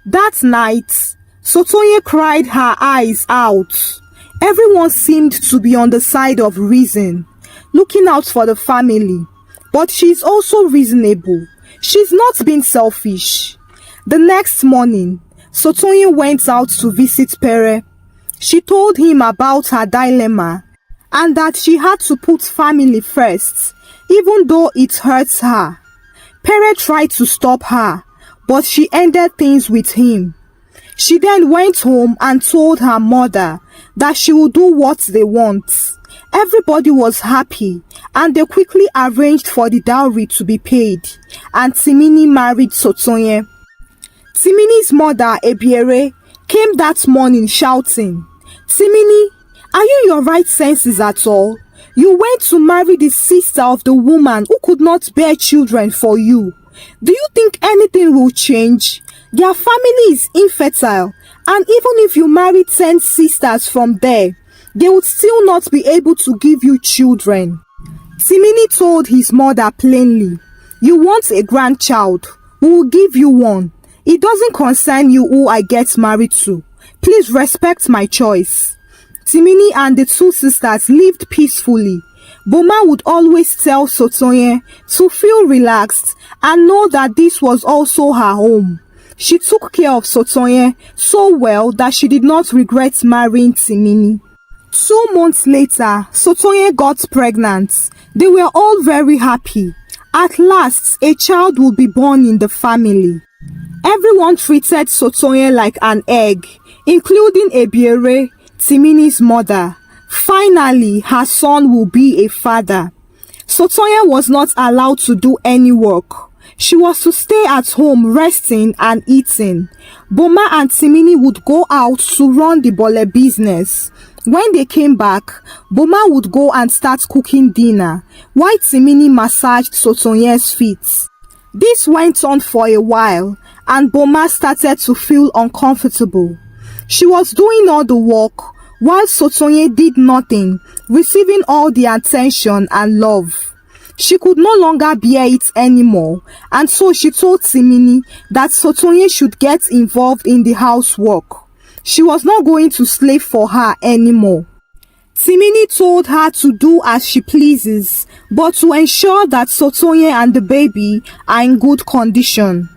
That night, Sotonye cried her eyes out. Everyone seemed to be on the side of reason, looking out for the family. But she's also reasonable. She's not being selfish. The next morning, Sotonye went out to visit Pere. She told him about her dilemma and that she had to put family first, even though it hurts her. Pere tried to stop her, but she ended things with him. She then went home and told her mother that she would do what they want. Everybody was happy and they quickly arranged for the dowry to be paid, and Timini married Sotonye. Timini's mother, Ebiere, came that morning shouting, "Timini, are you in your right senses at all? You went to marry the sister of the woman who could not bear children for you. Do you think anything will change? Their family is infertile, and even if you marry 10 sisters from there, they would still not be able to give you children." Timini told his mother plainly, "You want a grandchild, we will give you one. It doesn't concern you who I get married to. Please respect my choice." Timini and the two sisters lived peacefully. Boma would always tell Sotonye to feel relaxed and know that this was also her home. She took care of Sotonye so well that she did not regret marrying Timini. 2 months later, Sotonye got pregnant. They were all very happy. At last, a child would be born in the family. Everyone treated Sotonye like an egg, including Ebiere, Timini's mother. Finally, her son will be a father. Sotonye was not allowed to do any work. She was to stay at home resting and eating. Boma and Timini would go out to run the bole business. When they came back, Boma would go and start cooking dinner, while Timini massaged Sotonye's feet. This went on for a while, and Boma started to feel uncomfortable. She was doing all the work, while Sotonye did nothing, receiving all the attention and love. She could no longer bear it anymore, and so she told Timini that Sotonye should get involved in the housework. She was not going to slave for her anymore. Timini told her to do as she pleases, but to ensure that Sotonye and the baby are in good condition.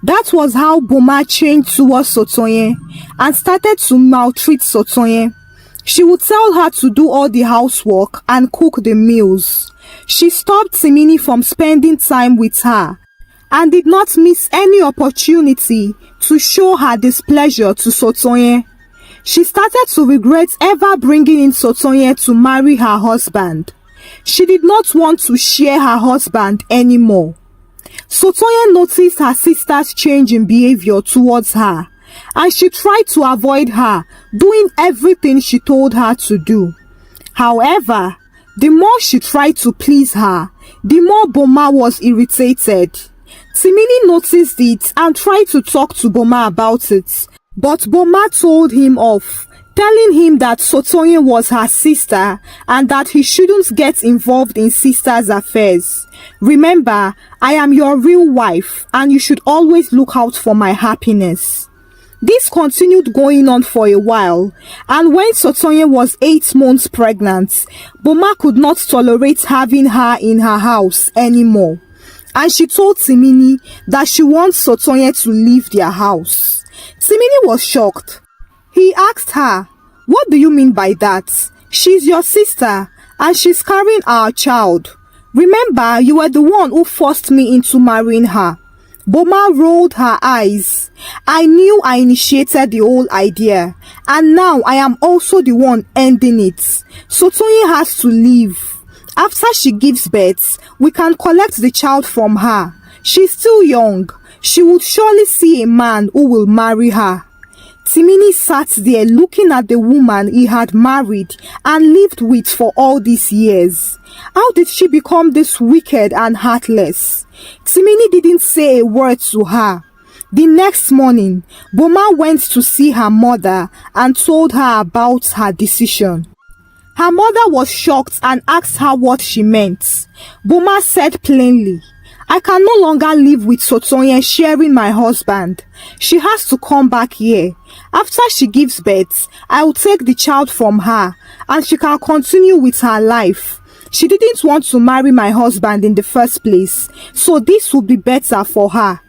That was how Boma changed towards Sotonye and started to maltreat Sotonye. She would tell her to do all the housework and cook the meals. She stopped Timini from spending time with her and did not miss any opportunity to show her displeasure to Sotonye. She started to regret ever bringing in Sotonye to marry her husband. She did not want to share her husband anymore. Sotonye noticed her sister's change in behavior towards her, and she tried to avoid her, doing everything she told her to do. However, the more she tried to please her, the more Boma was irritated. Timini noticed it and tried to talk to Boma about it, but Boma told him off, telling him that Sotonye was her sister and that he shouldn't get involved in sisters' affairs. "Remember, I am your real wife and you should always look out for my happiness." This continued going on for a while, and when Sotonye was 8 months pregnant, Boma could not tolerate having her in her house anymore, and she told Timini that she wants Sotonye to leave their house. Timini was shocked. He asked her, "What do you mean by that? She's your sister and she's carrying our child. Remember, you were the one who forced me into marrying her." Boma rolled her eyes. "I knew I initiated the whole idea, and now I am also the one ending it. Sotonye has to leave. After she gives birth, we can collect the child from her. She's still young. She would surely see a man who will marry her." Timini sat there looking at the woman he had married and lived with for all these years. How did she become this wicked and heartless? Timini didn't say a word to her. The next morning, Boma went to see her mother and told her about her decision. Her mother was shocked and asked her what she meant. Boma said plainly, I can no longer live with Sotonye sharing my husband. She has to come back here. After she gives birth, I will take the child from her and she can continue with her life. She didn't want to marry my husband in the first place, so this would be better for her.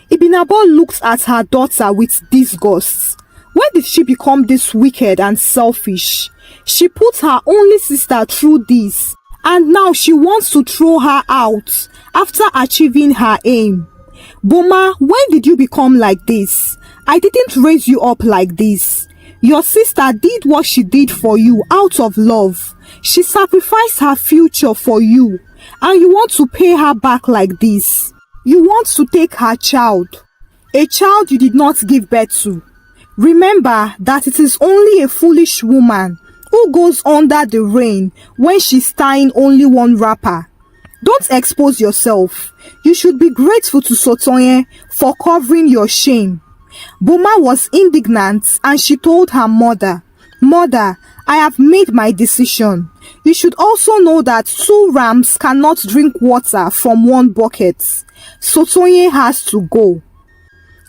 Ibinabo looked at her daughter with disgust. When did she become this wicked and selfish? She put her only sister through this, and now she wants to throw her out after achieving her aim. Boma, when did you become like this? I didn't raise you up like this. Your sister did what she did for you out of love. She sacrificed her future for you, and you want to pay her back like this. You want to take her child, a child you did not give birth to. Remember that it is only a foolish woman who goes under the rain when she's tying only one wrapper. Don't expose yourself. You should be grateful to Sotonye for covering your shame. Boma was indignant and she told her mother, "Mother, I have made my decision. You should also know that 2 rams cannot drink water from 1 bucket. Sotonye has to go."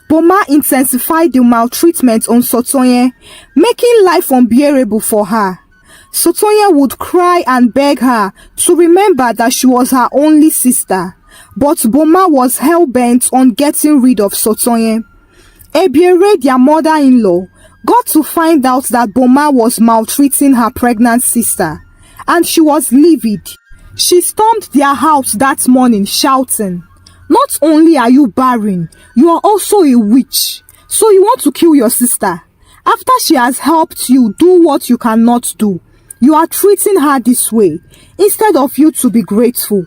Boma intensified the maltreatment on Sotonye, making life unbearable for her. Sotonye would cry and beg her to remember that she was her only sister, but Boma was hell-bent on getting rid of Sotonye. Ebiere, their mother-in-law, got to find out that Boma was maltreating her pregnant sister, and she was livid. She stormed their house that morning shouting, "Not only are you barren, you are also a witch. So you want to kill your sister? After she has helped you do what you cannot do, you are treating her this way, instead of you to be grateful."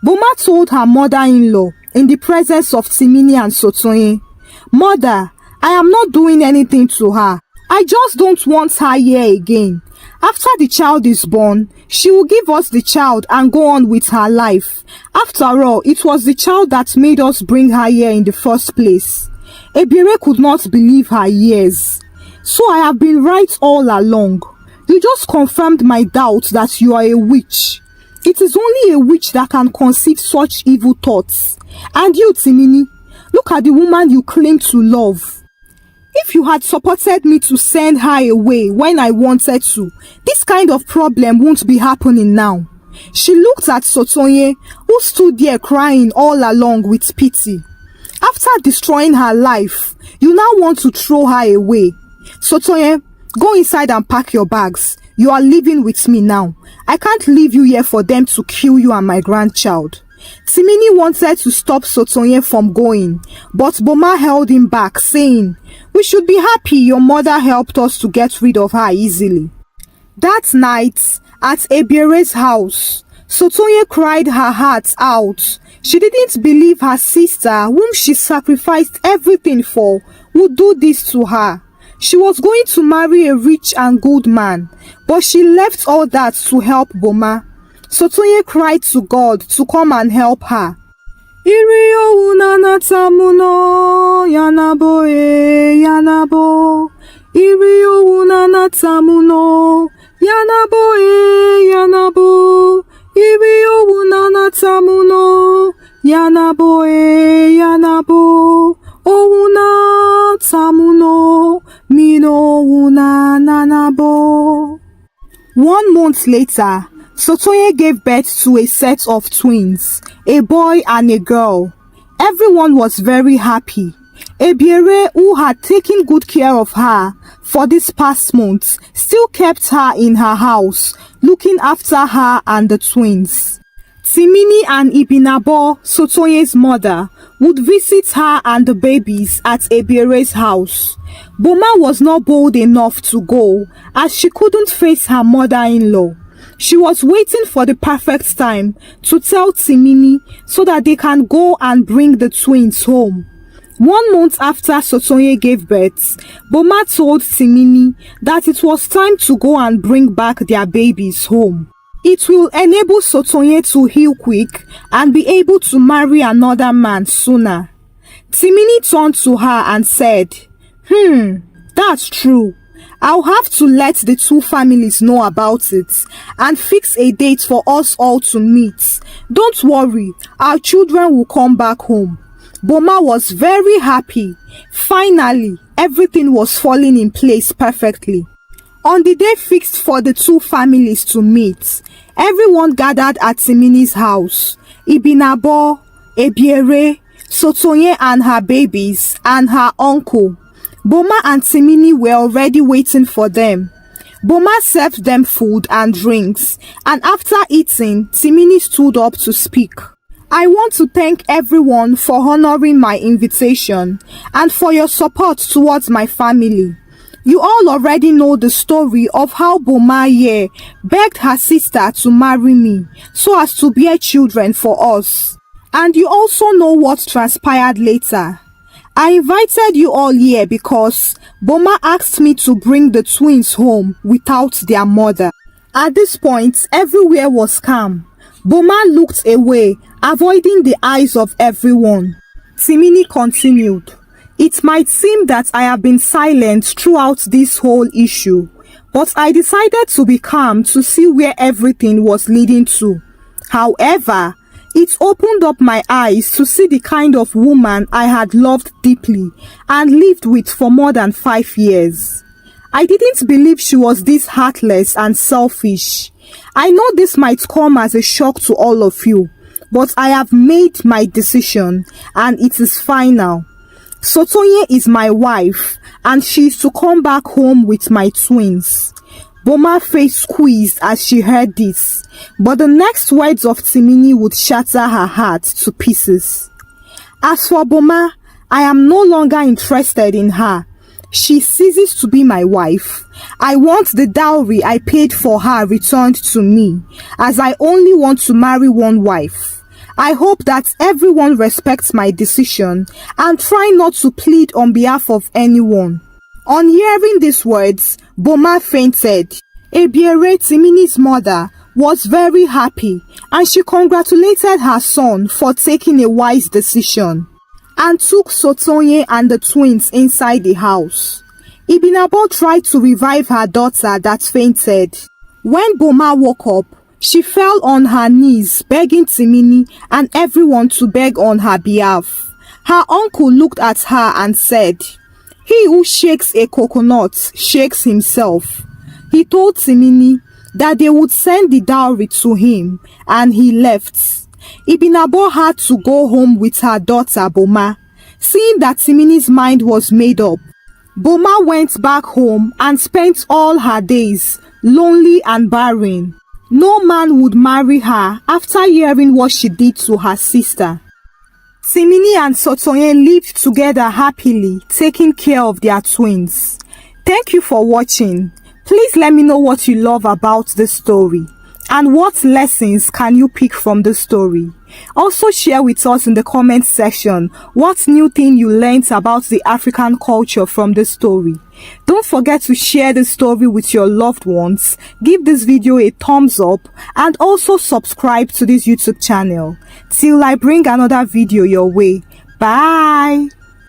Boma told her mother-in-law in the presence of Timini and Sotonye, "Mother, I am not doing anything to her. I just don't want her here again. After the child is born, she will give us the child and go on with her life. After all, it was the child that made us bring her here in the first place." Ebire could not believe her ears. "So I have been right all along. You just confirmed my doubt that you are a witch. It is only a witch that can conceive such evil thoughts. And you, Timini, look at the woman you claim to love. If you had supported me to send her away when I wanted to, this kind of problem won't be happening now." She looked at Sotonye, who stood there crying all along with pity. "After destroying her life, you now want to throw her away. Sotonye, go inside and pack your bags. You are living with me now. I can't leave you here for them to kill you and my grandchild." Timini wanted to stop Sotonye from going, but Boma held him back, saying, "We should be happy your mother helped us to get rid of her easily." That night, at Ebire's house, Sotonye cried her heart out. She didn't believe her sister, whom she sacrificed everything for, would do this to her. She was going to marry a rich and good man, but she left all that to help Boma. Sotonye cried to God to come and help her. "Iriyo unanatamuno, yanabo yanabo. Iriyo unanatamuno, yanabo yanabo. Iriyo unanatamuno, yanabo yanabo. Ouna tamuno, mino unananabo." 1 month later, Sotonye gave birth to a set of twins, a boy and a girl. Everyone was very happy. Ebiere, who had taken good care of her for this past month, still kept her in her house, looking after her and the twins. Timini and Ibinabo, Sotonye's mother, would visit her and the babies at Ebiere's house. Boma was not bold enough to go, as she couldn't face her mother-in-law. She was waiting for the perfect time to tell Timini so that they can go and bring the twins home. 1 month after Sotonye gave birth, Boma told Timini that it was time to go and bring back their babies home. It will enable Sotonye to heal quick and be able to marry another man sooner. Timini turned to her and said, That's true. I'll have to let the two families know about it and fix a date for us all to meet. Don't worry, our children will come back home. Boma was very happy. Finally, everything was falling in place perfectly. On the day fixed for the two families to meet, everyone gathered at Timini's house. Ibinabo, Ebiere, Sotonye and her babies, and her uncle. Boma and Timini were already waiting for them. Boma served them food and drinks, and after eating, Timini stood up to speak. I want to thank everyone for honoring my invitation and for your support towards my family. You all already know the story of how Bomaye begged her sister to marry me so as to bear children for us. And you also know what transpired later. I invited you all here because Boma asked me to bring the twins home without their mother. At this point, everywhere was calm. Boma looked away, avoiding the eyes of everyone. Timini continued. It might seem that I have been silent throughout this whole issue, but I decided to be calm to see where everything was leading to. However, it opened up my eyes to see the kind of woman I had loved deeply and lived with for more than 5 years. I didn't believe she was this heartless and selfish. I know this might come as a shock to all of you, but I have made my decision and it is final. Sotonye is my wife and she is to come back home with my twins. Boma's face squeezed as she heard this, but the next words of Timini would shatter her heart to pieces. As for Boma, I am no longer interested in her. She ceases to be my wife. I want the dowry I paid for her returned to me, as I only want to marry one wife. I hope that everyone respects my decision and try not to plead on behalf of anyone. On hearing these words, Boma fainted. Ebiere, Timini's mother, was very happy and she congratulated her son for taking a wise decision and took Sotonye and the twins inside the house. Ibinabo tried to revive her daughter that fainted. When Boma woke up, she fell on her knees begging Timini and everyone to beg on her behalf. Her uncle looked at her and said, "He who shakes a coconut shakes himself." He told Timini that they would send the dowry to him and he left. Ibinabo had to go home with her daughter Boma. Seeing that Timini's mind was made up, Boma went back home and spent all her days lonely and barren. No man would marry her after hearing what she did to her sister. Timini and Sotonye lived together happily, taking care of their twins. Thank you for watching. Please let me know what you love about this story and what lessons can you pick from the story. Also share with us in the comment section what new thing you learned about the African culture from the story. Don't forget to share the story with your loved ones, give this video a thumbs up and also subscribe to this YouTube channel. Till I bring another video your way. Bye.